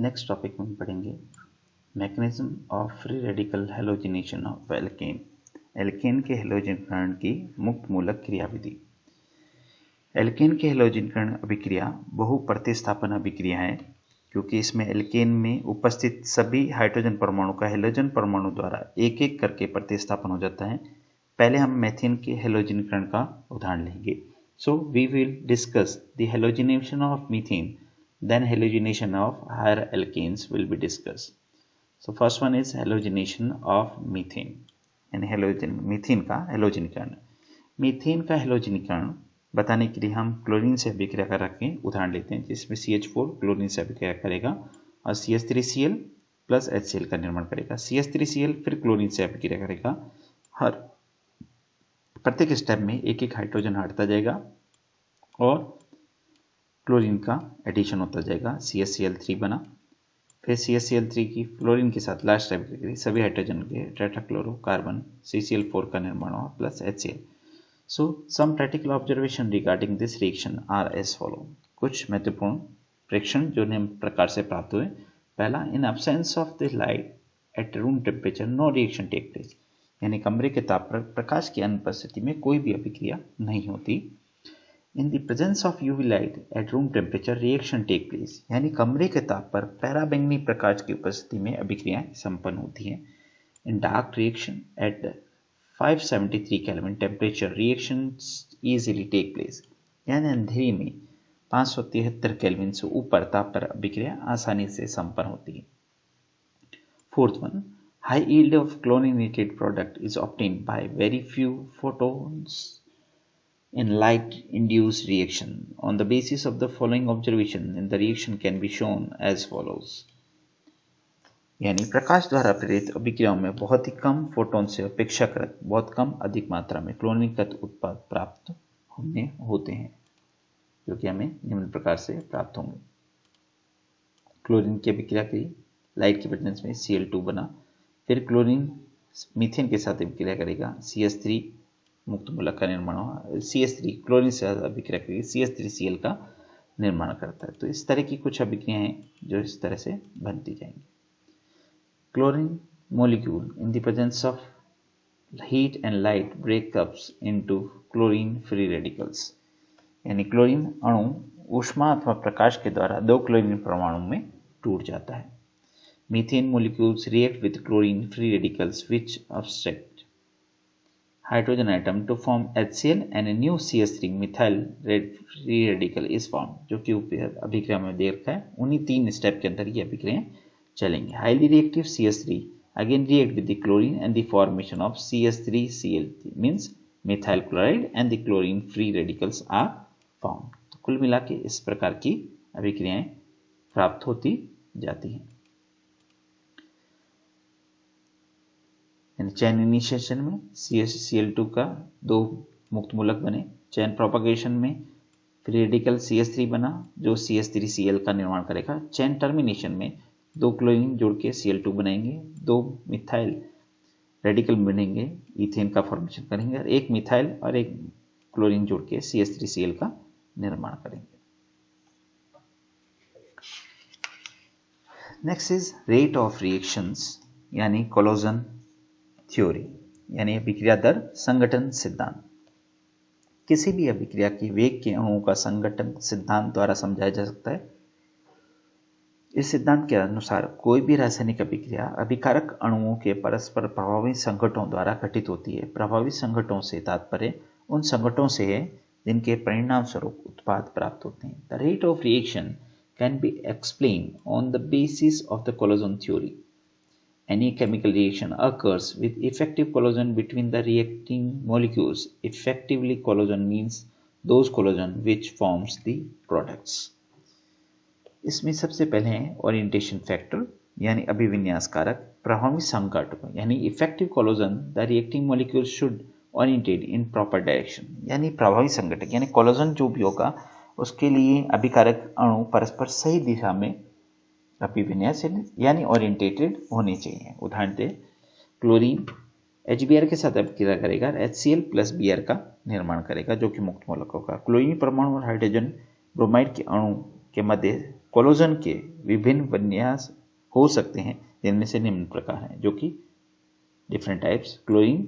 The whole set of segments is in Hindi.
नेक्स्ट टॉपिक में पढ़ेंगे mechanism of free radical halogenation of alkane. Alkane के हेलोजनीकरण की मुक्त मूलक क्रियाविधि। एल्केन के हेलोजनीकरण अभिक्रिया बहु प्रतिस्थापन अभिक्रिया है क्योंकि इसमें एल्केन में उपस्थित सभी हाइड्रोजन परमाणु का हेलोजन परमाणु द्वारा एक एक करके प्रतिस्थापन हो जाता है। पहले हम मीथेन के हेलोजनीकरण का उदाहरण लेंगे। So we will discuss the halogenation of methane, then halogenation of higher alkanes will be discussed. So first one is halogenation of methane, यानी मीथेन का हेलोजनीकरण। मीथेन का हेलोजनीकरण बताने के लिए हम क्लोरीन से अभिक्रिया कर रखें उदाहरण लेते हैं, जिसमें CH4 क्लोरीन से अभिक्रिया करेगा और CH3Cl प्लस HCl का निर्माण करेगा। CH3Cl फिर क्लोरीन से अभिक्रिया करेगा। हर प्रत्येक स्टेप में एक एक हाइड्रोजन हटता जाएगा और क्लोरीन का एडिशन होता जाएगा। CaCl3 बना, फिर CaCl3 की फ्लोरीन के साथ लास्ट अभिक्रिया सभी हाइड्रोजन के टेट्राक्लोरोकार्बन CCl4 का निर्माण हुआ plus HCl। So some practical observation regarding this reaction are as follow. कुछ महत्वपूर्ण प्रेक्षण जो निम्न प्रकार से प्राप्त हुए। पहला, in absence of the light at room temperature no reaction take place, यानी कमरे के ताप पर प्रकाश की अनुपस्थिति में कोई भी अभिक्रिया नहीं होती। In the presence of UV light at room temperature reaction take place, यानी कमरे के ताप पर पराबैंगनी प्रकाश की उपस्थिति में अभिक्रियाएं संपन्न होती हैं। In dark reaction at 573 Kelvin temperature reactions easily take place, यानी अंधेरी में 573 केल्विन से ऊपर ताप पर अभिक्रिया आसानी से संपन्न होती है। Fourth one, high yield of chlorinated product is obtained by very few photons in light-induced reaction. On the basis of the following observation, the reaction can be shown as follows. यानी प्रकाश द्वारा प्रेरित अभिक्रियाओं में बहुत ही कम फोटोन से अपेक्षाकृत बहुत कम अधिक मात्रा में क्लोरीनगत उत्पाद प्राप्त होते हैं, जो कि हमें निम्न प्रकार से प्राप्त होंगे। क्लोरीन की अभिक्रिया की लाइट की प्रेजेंस में Cl2 बना, फिर क्लोरीन मीथेन के साथ अभिक्रिया करेगा, CH3 मुक्त मूलक का निर्माण हुआ, CH3 क्लोरीन से अभिक्रिया करके CH3Cl का निर्माण करता है। तो इस तरह की कुछ अभिक्रियाएं हैं जो इस तरह से बनती जाएंगी। Chlorine molecule in the presence of heat and light breakups into chlorine free radicals, यानी क्लोरीन अणु ऊष्मा अथवा प्रकाश के द्वारा दो क्लोरीन परमाणु में टूट जाता है। Methane molecules react with chlorine free radicals which abstract hydrogen atom to form HCl and a new CH3 methyl free radical is formed, जो कि अभिक्रिया में दे रखा है। उन्हीं तीन स्टेप के अंदर ये अभिक्रियाएं चलेंगे। Highly reactive CH3 again react with the chlorine and the formation of CH3Cl means methyl chloride and the chlorine free radicals are formed। तो कुल मिला के इस प्रकार की अभिक्रियाएं प्राप्त होती जाती हैं। चैन इनिशिएशन में CH2 का दो मुक्त मूलक बने, चैन प्रोपगेशन में फ्री रेडिकल CH3 बना जो CH3Cl का निर्माण करेगा, चैन टर्मिनेशन में दो क्लोरीन जोड़ के Cl2 बनाएंगे, दो मिथाइल रेडिकल बनेंगे, इथेन का फॉर्मेशन करेंगे और एक मिथाइल और एक क्लोरीन जोड़ के CH3Cl का निर्माण करेंगे। Next is rate of reactions यानी कोलोजन थ्योरी, यानी अभिक्रिया दर संगठन सिद्धांत। किसी भी अभिक्रिया की वेग के अणुओं का संगठन सिद्धांत द्वारा समझाया जा सकता है। इस सिद्धांत के अनुसार कोई भी रासायनिक अभिक्रिया अभिकारक अणुओं के परस्पर प्रभावी संगठनों द्वारा घटित होती है। प्रभावी संगठनों से तात्पर्य उन संगठनों से है जिनके परिणाम स्वरूप उत्पाद प्राप्त होते हैं। The rate of reaction can be explain on the basis of the कोलोजन theory. Any chemical reaction occurs with effective collision between the reacting molecules. Effectively collision means those collision which forms the products. इसमें सबसे पहले है ओरिएंटेशन फैक्टर यानी अभिविन्यास कारक। प्रभावी संघटक यानी effective कोलोजन the reacting molecule should oriented in proper direction, यानी प्रभावी संघटक यानी कोलोजन जो भी होगा उसके लिए अभिकारक अणु परस्पर सही दिशा में अभिविन्यास यानी ओरिएंटेटेड होने चाहिए। उदाहरण दे, क्लोरीन HBr के साथ अभिक्रिया करेगा, HCl प्लस Br का निर्माण करेगा जो कि मुक्त मूलक होगा। क्लोरीन परमाणु और हाइड्रोजन ब्रोमाइड के अणु के मध्य कोलोजन के विभिन्न विन्यास हो सकते हैं, जिनमें से निम्न प्रकार हैं, जो कि डिफरेंट टाइप्स। क्लोरीन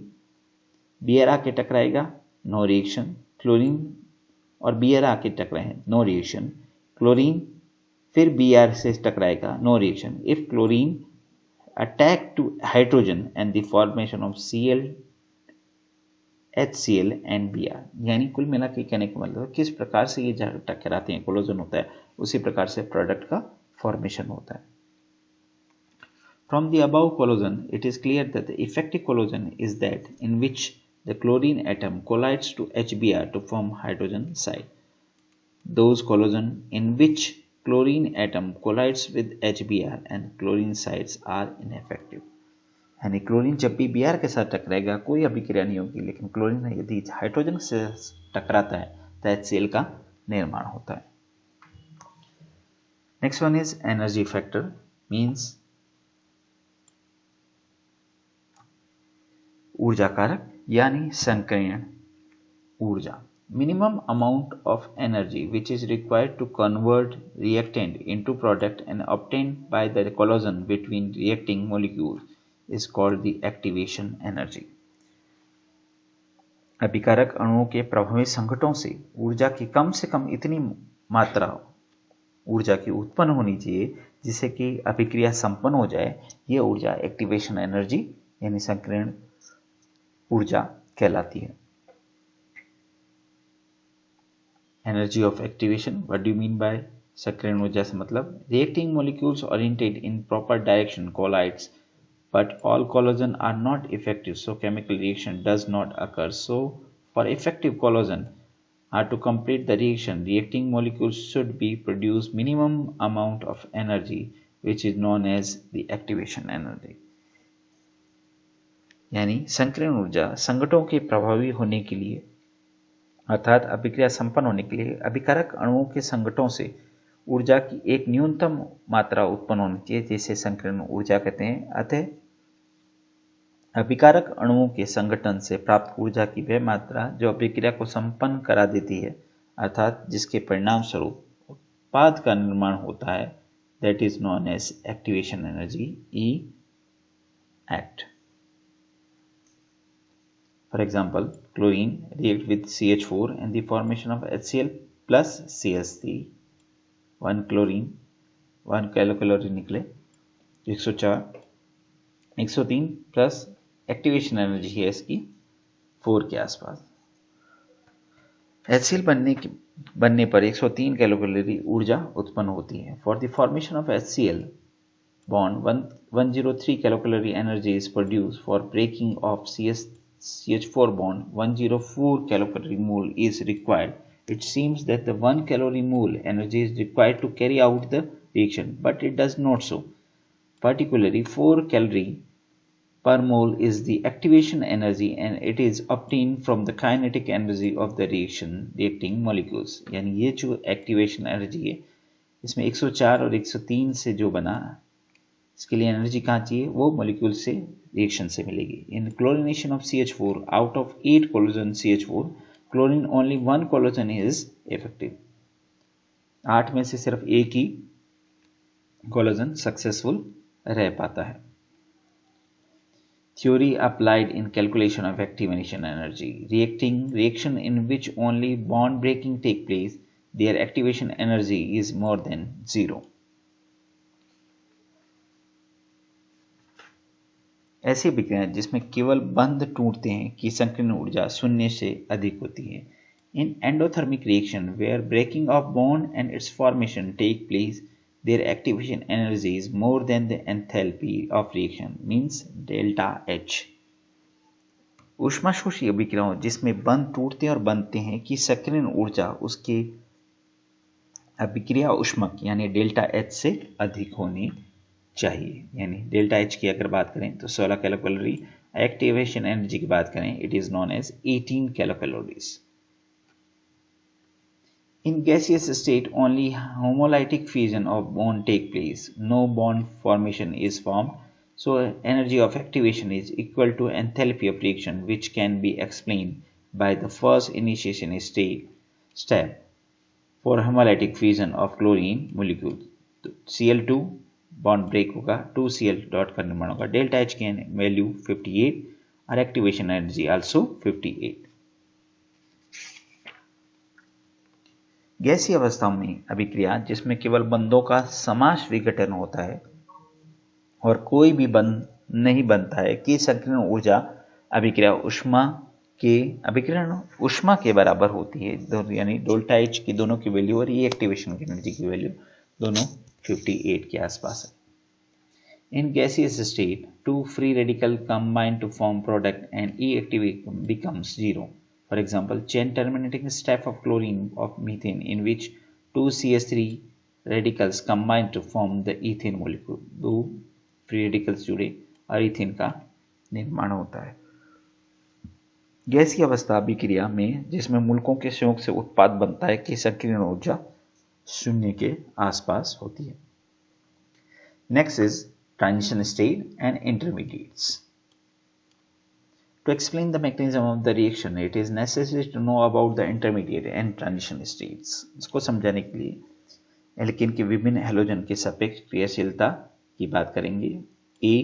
Br आके टकराएगा, नो रिएक्शन। क्लोरीन और Br आके टकराए, नो रिएक्शन। क्लोरीन फिर Br से टकराएगा, no reaction. If chlorine attack to hydrogen and the formation of Cl, HCl and Br। यानी कुल मिला के कहने का मतलब किस प्रकार से ये टकराते हैं, कोलोजन होता है, उसी प्रकार से प्रोडक्ट का फॉर्मेशन होता है। From the above collision, it is clear that the effective collision is that in which the chlorine atom collides to HBr to form hydrogen side. Those collision in which chlorine atom collides with HBr and chlorine sides are ineffective. यानी क्लोरीन जब भी Br के साथ टकराएगा कोई अभिक्रिया नहीं होगी, लेकिन क्लोरीन यदि हाइड्रोजन से टकराता है तो HCl का निर्माण होता है। Next one is energy factor, means ऊर्जा कारक यानी संकीर्ण ऊर्जा। Minimum amount of energy which is required to convert reactant into product and obtained by the collision between reacting molecules is called the activation energy. अभिकारक अणुओं के प्रभावी संघटनों से ऊर्जा की कम से कम इतनी मात्रा ऊर्जा की उत्पन्न होनी चाहिए जिससे कि अभिक्रिया संपन्न हो जाए, यह ऊर्जा एक्टिवेशन एनर्जी यानी संकीर्ण ऊर्जा कहलाती है। Energy of activation, what do you mean by संकीर्ण ऊर्जा से मतलब reacting molecules oriented in proper direction collides but all collision are not effective, so chemical reaction does not occur. So for effective collision are to complete the reaction, reacting molecules should be produce minimum amount of energy which is known as the activation energy. यानी संकीर्ण ऊर्जा संघटनों के प्रभावी होने के लिए अर्थात अभिक्रिया संपन्न होने के लिए अभिकारक अणुओं के संघटनों से ऊर्जा की एक न्यूनतम मात्रा उत्पन्न होनी चाहिए, जिसे संकीर्ण ऊर्जा कहते हैं। अतः अभिकारक अणुओं के संगठन से प्राप्त ऊर्जा की वह मात्रा जो अभिक्रिया को संपन्न करा देती है, अर्थात जिसके परिणाम स्वरूप उत्पाद का निर्माण होता है, that is known as activation energy, E act. For example, chlorine react with CH4 and the formation of HCl plus CH3, 1 chlorine 1 kilocalorie निकले, 104 103 प्लस एक्टिवेशन एनर्जी है इसकी 4 के आसपास। HCl बनने पर 103 किलोकैलोरी ऊर्जा उत्पन्न होती है। For the formation of HCl bond 103 kilocalorie energy is produce. For breaking of CH4 bond 104 kilocalorie mole is required. It seems that the 1 calorie mole energy is required to carry out the reaction, but it does not so. Particularly 4 calorie per mole is the activation energy and it is obtained from the kinetic energy of the reacting molecules. यानी ये जो एक्टिवेशन एनर्जी है इसमें 104 और 103 से जो बना, इसके लिए एनर्जी कहाँ चाहिए, वो मॉलिक्यूल से रिएक्शन से मिलेगी। In chlorination of CH4 out of 8 collision CH4 chlorine only 1 collision is effective. 8 में से सिर्फ एक ही कोलोजन सक्सेसफुल रह पाता है। Theory applied in calculation of activation energy. Reaction in which only bond breaking take place, their activation energy is more than 0. ऐसी विक्रियाएं जिसमें केवल बंध टूटते हैं की संकीर्ण ऊर्जा शून्य से अधिक होती है। In endothermic reaction where breaking of bond and its formation take place, their activation energy is more than the enthalpy of reaction, means delta H. ऊष्माशोषी अभिक्रियाओं जिसमें बंध टूटते और बनते हैं की संकीर्ण ऊर्जा उसके अभिक्रिया ऊष्मक यानी डेल्टा H से अधिक होनी चाहिए। यानी डेल्टा H की अगर बात करें तो 16 किलोकैलोरी, एक्टिवेशन एनर्जी की बात करें it is known as 18 kilocalories. In gaseous state, only homolytic fusion of bond take place. No bond formation is formed. So, energy of activation is equal to enthalpy of reaction, which can be explained by the first initiation step for homolytic fusion of chlorine molecules. तो Cl2 बॉन्ड ब्रेक होगा, 2Cl डॉट का निर्माण होगा, डेल्टा H की वैल्यू 58 और एक्टिवेशन एनर्जी आल्सो 58। गैसीय अवस्थाओं में अभिक्रिया जिसमें केवल बंधों का समाश विघटन होता है और कोई भी बंध नहीं बनता है की संकीर्ण ऊर्जा अभिक्रिया उष्मा के बराबर होती है, यानी डेल्टा H की दोनों की वैल्यू और ई एक्टिवेशन की एनर्जी की वैल्यू दोनों 58 के आसपास है। इन gaseous state, two free radical combine to form product and E activity becomes zero. For example, chain terminating step of chlorine of methane in which two CH3 radicals combine to form the ethane molecule. दो free radicals जुड़े और ईथेन का निर्माण होता है। गैसीय अवस्था अभिक्रिया में जिसमें मूलकों के संयोग से उत्पाद बनता है की संकीर्ण ऊर्जा शून्य के आसपास होती है। Next is transition state and intermediates. To explain the mechanism of the reaction, it is necessary to know about the intermediate and transition states. इसको समझाने के लिए एल्केन के विभिन्न हैलोजन के सापेक्ष क्रियाशीलता की बात करेंगे। A,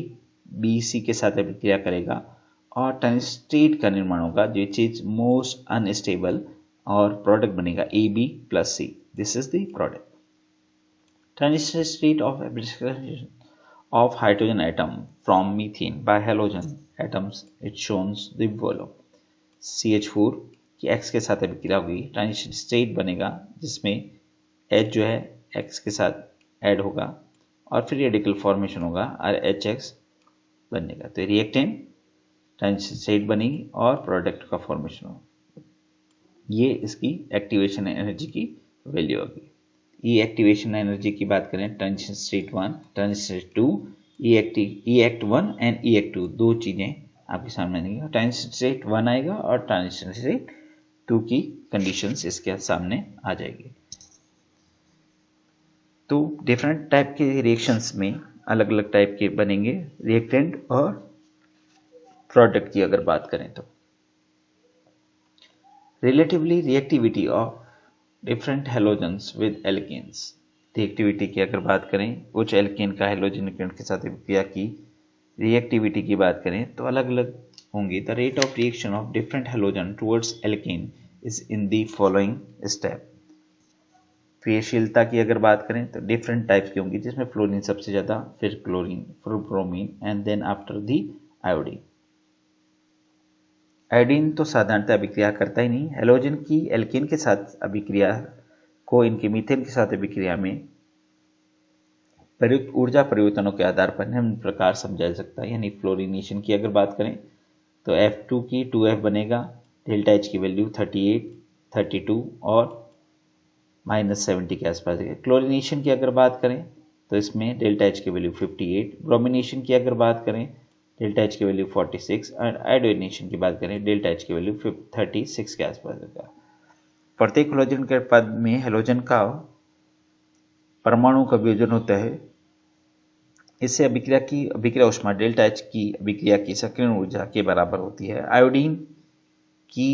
B, C के साथ अभिक्रिया करेगा और ट्रांजिशन स्टेट का निर्माण होगा विच इज मोस्ट अनस्टेबल और प्रोडक्ट बनेगा AB plus C. This is the product. Transition state of hydrogen atom from methane by halogen atoms, it shows the below. CH4 की X के साथ अभिक्रिया होगी, ट्रांजिशन स्टेट बनेगा जिसमें H जो है X के साथ ऐड होगा और फ्री रेडिकल फॉर्मेशन होगा और HX बनेगा। तो रिएक्टेंट ट्रांजिशन स्टेट बनेगी और प्रोडक्ट का फॉर्मेशन होगा। ये इसकी एक्टिवेशन एनर्जी की वैल्यू होगी। ई एक्टिवेशन एनर्जी की बात करें, transition state 1, transition state 2, E act 1 and E act 2 दो चीजें आपके सामने आएंगी। ट्रांजिशन स्टेट 1 आएगा और ट्रांजिशन स्टेट 2 की कंडीशंस इसके सामने आ जाएगी। तो डिफरेंट टाइप के रिएक्शंस में अलग अलग टाइप के बनेंगे रिएक्टेंट और प्रोडक्ट की अगर बात करें तो relatively reactivity of different halogens with alkanes. Reactivity की अगर बात करें, कुछ एल्केन का हेलोजन के साथ अभिक्रिया की रिएक्टिविटी की बात करें तो अलग अलग होंगी। The rate of reaction of different halogen towards alkane is in the following step. क्रियाशीलता की अगर बात करें तो डिफरेंट टाइप्स की होंगी जिसमें फ्लोरीन सबसे ज्यादा, फिर क्लोरीन, फिर bromine and then after the iodine. Iodine तो साधारणतः अभिक्रिया करता ही नहीं। हेलोजन की एल्केन के साथ अभिक्रिया को इनके मीथेन के साथ अभिक्रिया में प्रयुक्त ऊर्जा परिवर्तनों के आधार पर निम्न प्रकार समझा जा सकता है। यानी फ्लोरीनेशन की अगर बात करें तो F2 की 2F बनेगा, डेल्टा H की वैल्यू 38, 32 और -70 के आसपास है। क्लोरीनेशन की अगर बात करें तो इसमें डेल्टा H की वैल्यू 58, ब्रोमिनेशन की अगर बात करें डेल्टा H की वैल्यू 46 और आयोडीनेशन की बात करें डेल्टा H की वैल्यू 36 के आसपास होगा। प्रत्येक हेलोजन के पद में हेलोजन का परमाणु का विभाजन होता है। इससे अभिक्रिया ऊष्मा डेल्टा H की अभिक्रिया की संकीर्ण ऊर्जा के बराबर होती है। आयोडीन की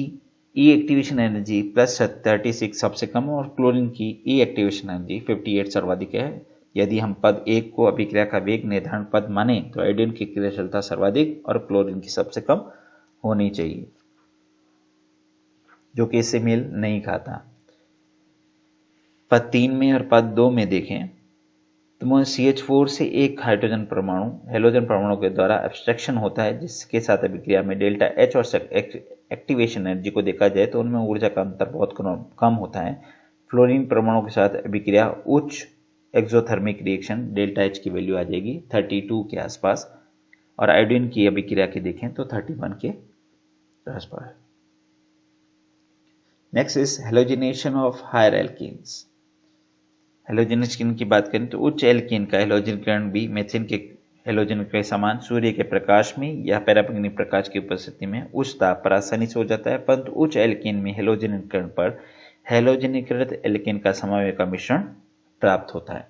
ई एक्टिवेशन एनर्जी +36 सबसे कम और क्लोरीन की ई एक्टिवेशन एनर्जी 58 सर्वाधिक है। यदि हम पद 1 को अभिक्रिया का वेग निर्धारण पद माने तो आयोडीन की क्रियाशीलता सर्वाधिक और क्लोरीन की सबसे कम होनी चाहिए, जो कि इससे मेल नहीं खाता। पद 3 में और पद 2 में देखें तो CH4 से एक हाइड्रोजन परमाणु हेलोजन परमाणु के द्वारा एब्स्ट्रैक्शन होता है, जिसके साथ अभिक्रिया में डेल्टा H और एक्टिवेशन एनर्जी को देखा जाए तो उनमें ऊर्जा का अंतर बहुत कम होता है। फ्लोरीन परमाणु के साथ अभिक्रिया उच्च एक्सोथर्मिक रिएक्शन डेल्टा H की वैल्यू आ जाएगी 32 के आसपास और आयोडीन की अभिक्रिया की देखें तो 31 के आसपास। Next is halogenation of higher alkanes. Halogenation की बात करें तो उच्च एल्केन का हेलोजनीकरण भी मेथेन के हेलोजन के समान सूर्य के प्रकाश में या पराबैंगनी प्रकाश की उपस्थिति में उच्च ताप पर आसानी से हो जाता है, परंतु उच्च एल्केन में हेलोजनीकरण पर हेलोजनीकृत एल्केन का समवाय का मिश्रण प्राप्त होता है।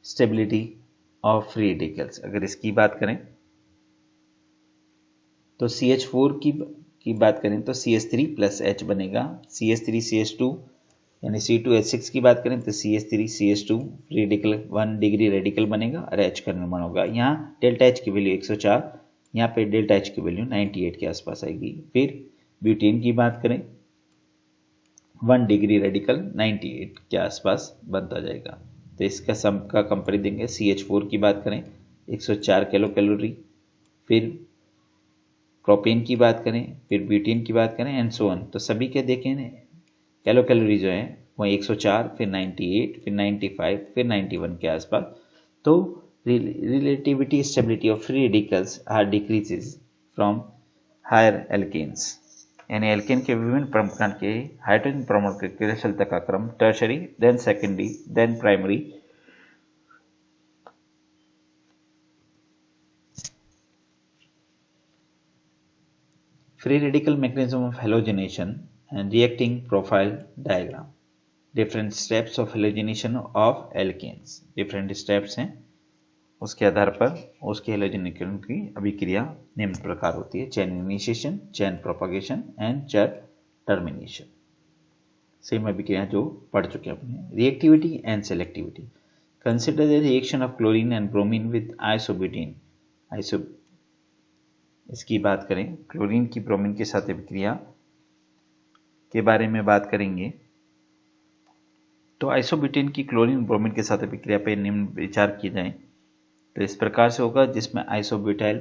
स्टेबिलिटी ऑफ फ्री रेडिकल्स अगर इसकी बात करें तो CH4 की की बात करें तो CH3 प्लस H बनेगा। CH3CH2 यानी C2H6 की बात करें तो CH3CH2 रेडिकल 1 डिग्री रेडिकल बनेगा और H का निर्माण होगा। यहाँ डेल्टा H की वैल्यू 104, यहाँ पे डेल्टा H की वैल्यू 98 के आसपास आएगी। फिर ब्यूटेन की बात करें 1 डिग्री रेडिकल 98 के आसपास बनता जाएगा। तो इसका सम का कंपेयर देंगे। CH4 की बात करें 104 किलो कैलोरी, फिर प्रोपेन की बात करें, फिर ब्यूटेन की बात करें एंड सो ऑन। तो सभी के देखें कैलो कैलोरी जो है वो 104, फिर 98, फिर 95, फिर 91 के आसपास। तो relativity stability of free radicals are decreases from higher alkanes, यानी एल्केन के विभिन्न प्रमुखांक के हाइड्रोजन परमाणु के क्रियाशीलता का क्रम tertiary, then secondary, then primary free radical mechanism of halogenation and reacting profile diagram. Different steps of halogenation of alkanes. Different steps हैं, उसके आधार पर उसके हेलोजनीकरण की अभिक्रिया निम्न प्रकार होती है: chain initiation, chain propagation and chain termination. Same अभिक्रिया जो पढ़ चुके हैं अपने। Reactivity and selectivity. Consider the reaction of chlorine and bromine with isobutane. इसकी बात करें, क्लोरीन की ब्रोमीन के साथ अभिक्रिया के बारे में बात करेंगे तो आइसोब्यूटेन की क्लोरीन ब्रोमीन के साथ अभिक्रिया पर निम्न विचार किए जाए तो इस प्रकार से होगा, जिसमें isobutyl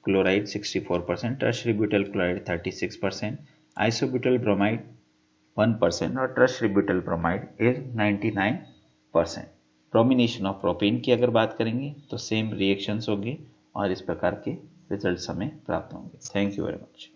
chloride 64%, tertiary butyl chloride 36%, isobutyl bromide 1% और tertiary butyl bromide is 99%। Bromination of propane की अगर बात करेंगे तो सेम रिएक्शंस होंगे और इस प्रकार के रिजल्ट्स हमें प्राप्त होंगे। Thank you very much.